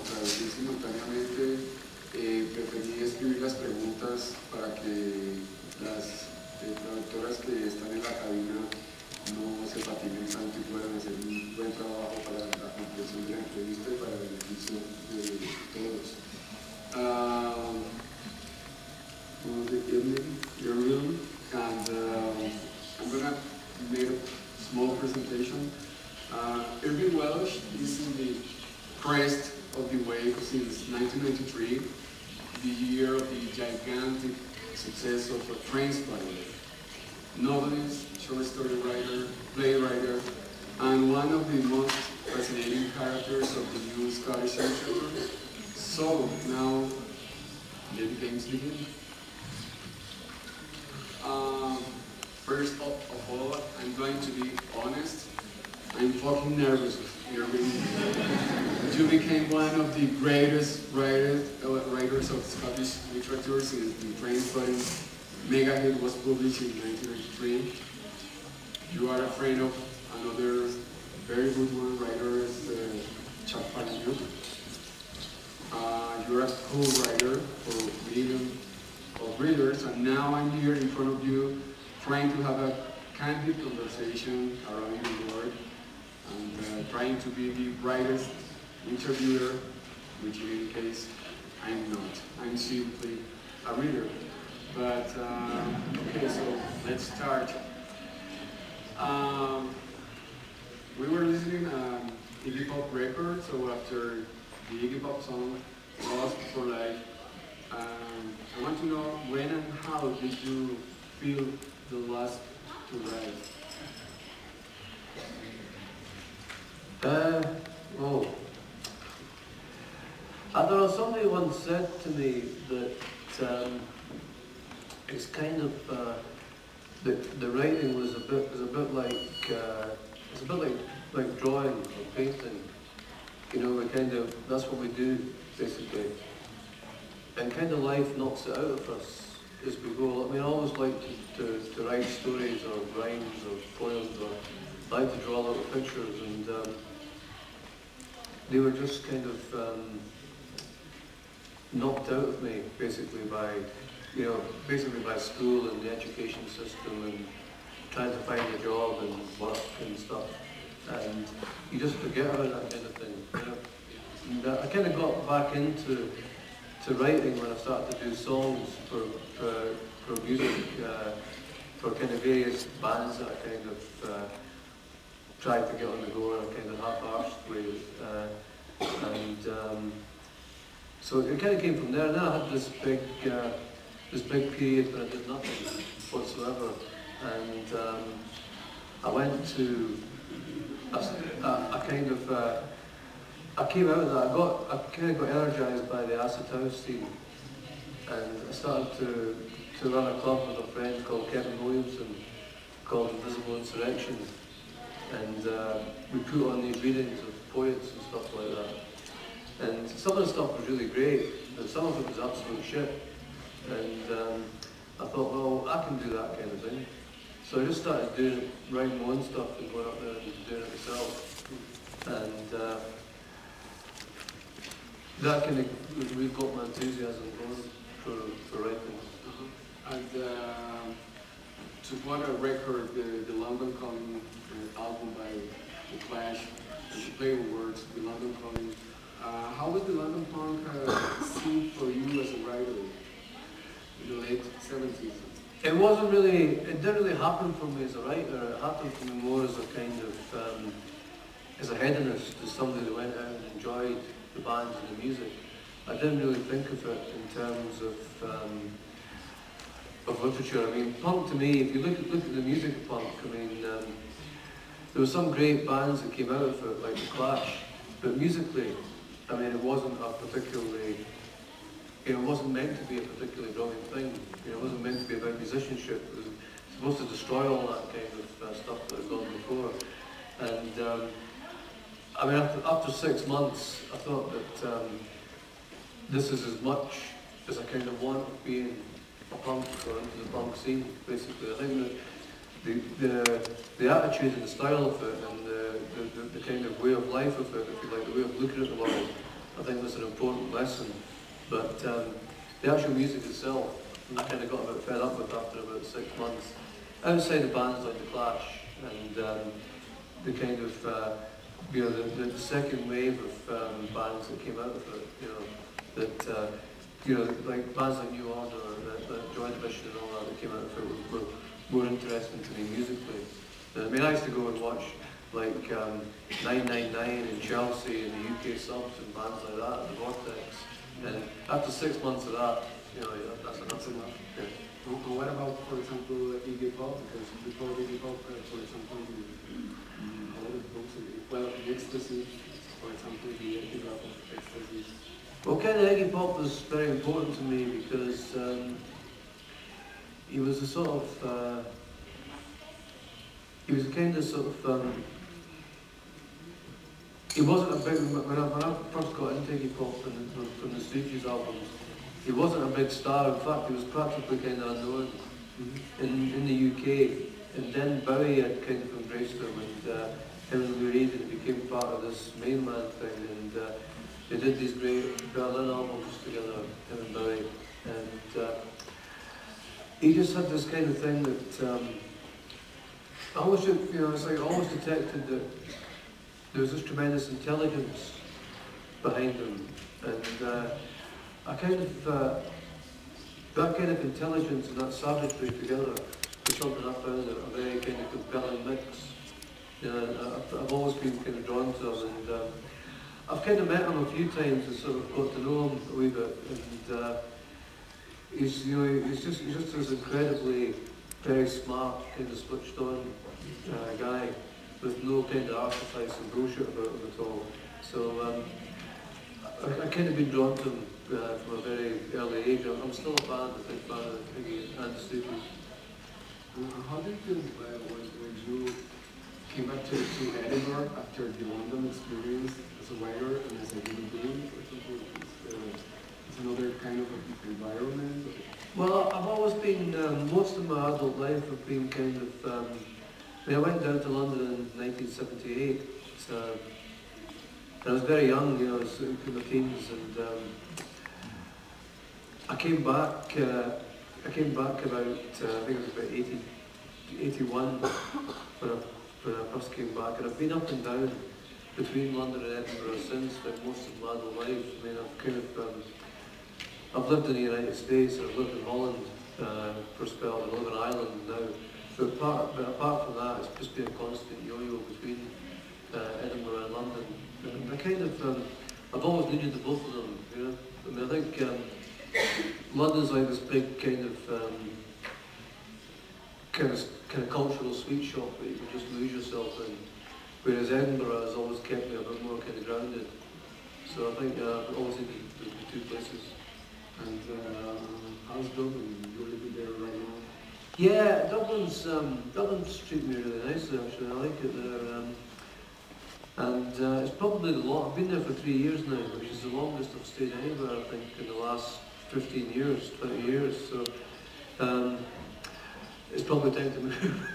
traducir simultáneamente, preferí escribir las preguntas para que las traductoras que están en la cabina no se patinen tanto y puedan hacer un buen trabajo para la comprensión de la entrevista y para el beneficio de todos. Good evening, everyone, and I'm going to make a small presentation. Irvine Welsh is in the crest of the wave since 1993, the year of the gigantic success of a train spider. Novelist, short story writer, playwright, and one of the most fascinating characters of the new Scottish literature. So now, let the games begin. First of all, I'm going to be honest. I'm fucking nervous, Irvine. You became one of the greatest writers of Scottish literature since the Trainspotting mega hit was published in 1993. You are a friend of another very good one, writer, Chaparro. You're a co-writer for millions of readers, and now I'm here in front of you trying to have a candid conversation around your work and trying to be the brightest interviewer, which in any case I'm not. I'm simply a reader. But okay, so let's start. We were listening to Iggy Pop record, so after the Iggy Pop song Lost for Life, I want to know when and how did you feel the lust to write? I don't know, somebody once said to me that it's kind of the writing was a bit like it's a bit like drawing or painting. You know, that's what we do basically, and kind of life knocks it out of us as we go. I mean, I always like to write stories or rhymes or poems, or I like to draw little pictures, and they were just kind of knocked out of me basically by, you know, basically by school and the education system and trying to find a job and work and stuff, and you just forget about that kind of thing, you know. And I kind of got back into writing when I started to do songs for music, for kind of various bands that I kind of tried to get on the go in a kind of half-arsed way, and so it kind of came from there. And then I had this big period where I did nothing whatsoever, and I went to I came out of that. I kind of got energized by the acid house scene, and I started to run a club with a friend called Kevin Williamson called Invisible Insurrection, and we put on these readings of poets and stuff like that. And some of the stuff was really great, and some of it was absolute shit. And I thought, well, I can do that kind of thing. So I just started writing my own stuff and going up there and doing it myself. And that kind of really got my enthusiasm going for writing. And to what a record, the London Calling album by The Clash, and to play with words, the London Calling. How was the London punk scene for you as a writer in the late 70s? It didn't really happen for me as a writer. It happened for me more as a kind of, as a hedonist, as somebody that went out and enjoyed the bands and the music. I didn't really think of it in terms of literature. I mean, punk to me, if you look at the music of punk, I mean, there were some great bands that came out of it, like The Clash, but musically, I mean, it wasn't a particularly, you know, it wasn't meant to be a particularly brilliant thing. You know, it wasn't meant to be about musicianship. It was supposed to destroy all that kind of stuff that had gone before. And I mean, after 6 months, I thought that this is as much as I kind of want of being a punk or into the punk scene, basically. I think that the attitude and the style of it and the kind of way of life of it, if you like, the way of looking at the world, I think was an important lesson. But the actual music itself, I kind of got a bit fed up with after about 6 months. Outside of bands like The Clash and the kind of, you know, the second wave of bands that came out of it, you know, that, you know, like bands like New Order, that Joy Division and all that came out of it were more interesting to me musically. I mean, I used to go and watch like 999 in Chelsea and the UK Subs and bands like that, the Vortex. And after 6 months of that, you know, that's enough. Yeah. And what about, for example, Iggy Pop? Because before Iggy Pop, for example, a lot of books, well, Ecstasy, for example, the rap of Ecstasy. Well, kind of Iggy Pop was very important to me because he was a sort of, he was a kind of sort of, he wasn't a big, when I first got into Iggy Pop from the Stooges albums, he wasn't a big star. In fact, he was practically kind of unknown in the UK. And then Bowie had kind of embraced him, and him and Lou Reed became part of this main man thing. And they did these great Berlin albums together, him and Bowie. And he just had this kind of thing that I always, you know, it's like I always detected that there was this tremendous intelligence behind him, and I kind of, that kind of intelligence and that savagery together was something I found a very kind of compelling mix. You know, I've always been kind of drawn to him, and I've kind of met him a few times and sort of got to know him a wee bit, and he's, you know, he's just this incredibly very smart, kind of switched on guy with no kind of artifice and bullshit about him at all. So I kind of been drawn to him from a very early age. I'm still a big fan of Iggy and the Stooges. How do you feel when you came back to Edinburgh after the London experience as a writer and as a human being, for example? It's another kind of environment? Well, I've always been, most of my adult life I've been kind of, I went down to London in 1978, I was very young, you know, I was in my teens, and I came back about, I think it was about 81 when I first came back, and I've been up and down between London and Edinburgh since for most of my adult life. I mean, I've kind of, I've lived in the United States, and I've lived in Holland for a spell, and I live in Ireland now. But apart from that, it's just been a constant yo-yo between Edinburgh and London. And I kind of, I've always needed the both of them, you know. I mean, I think London's like this big kind of cultural sweet shop that you can just lose yourself in. Whereas Edinburgh has always kept me a bit more kind of grounded. So I think I've always needed the two places. And how's Dublin? You're living there right now? Yeah, Dublin's treating me really nicely actually. I like it there. And it's probably I've been there for 3 years now, which is the longest I've stayed anywhere, I think, in the last 15 years, 20 years. So it's probably time to move.